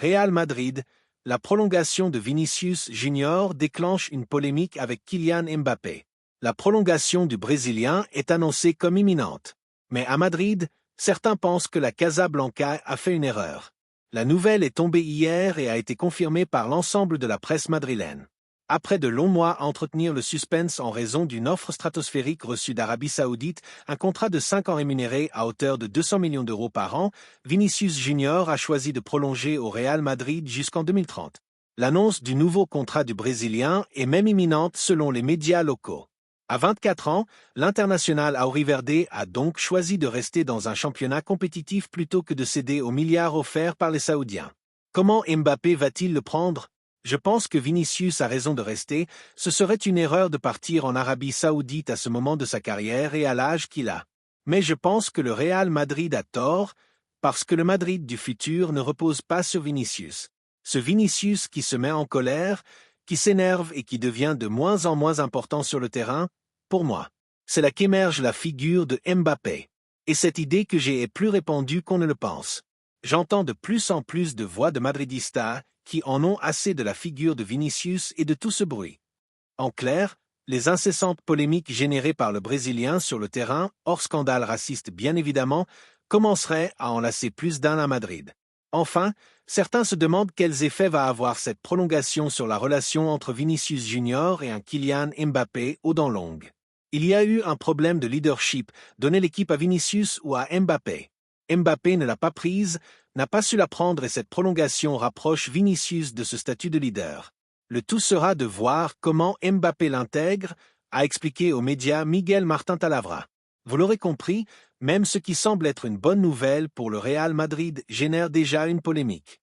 Real Madrid, la prolongation de Vinicius Junior déclenche une polémique avec Kylian Mbappé. La prolongation du Brésilien est annoncée comme imminente. Mais à Madrid, certains pensent que la Casablanca a fait une erreur. La nouvelle est tombée hier et a été confirmée par l'ensemble de la presse madrilène. Après de longs mois à entretenir le suspense en raison d'une offre stratosphérique reçue d'Arabie Saoudite, un contrat de 5 ans rémunéré à hauteur de 200 millions d'euros par an, Vinicius Junior a choisi de prolonger au Real Madrid jusqu'en 2030. L'annonce du nouveau contrat du Brésilien est même imminente selon les médias locaux. À 24 ans, l'international Auriverde a donc choisi de rester dans un championnat compétitif plutôt que de céder aux milliards offerts par les Saoudiens. Comment Mbappé va-t-il le prendre ? Je pense que Vinicius a raison de rester, ce serait une erreur de partir en Arabie Saoudite à ce moment de sa carrière et à l'âge qu'il a. Mais je pense que le Real Madrid a tort, parce que le Madrid du futur ne repose pas sur Vinicius. Ce Vinicius qui se met en colère, qui s'énerve et qui devient de moins en moins important sur le terrain, pour moi, c'est là qu'émerge la figure de Mbappé. Et cette idée que j'ai est plus répandue qu'on ne le pense. J'entends de plus en plus de voix de madridistas qui en ont assez de la figure de Vinicius et de tout ce bruit. En clair, les incessantes polémiques générées par le Brésilien sur le terrain, hors scandale raciste bien évidemment, commenceraient à enlacer plus d'un à Madrid. Enfin, certains se demandent quels effets va avoir cette prolongation sur la relation entre Vinicius Junior et un Kylian Mbappé aux dents longues. Il y a eu un problème de leadership, donner l'équipe à Vinicius ou à Mbappé. Mbappé ne l'a pas prise, n'a pas su la prendre et cette prolongation rapproche Vinicius de ce statut de leader. Le tout sera de voir comment Mbappé l'intègre, a expliqué aux médias Miguel Martín Talavera. Vous l'aurez compris, même ce qui semble être une bonne nouvelle pour le Real Madrid génère déjà une polémique.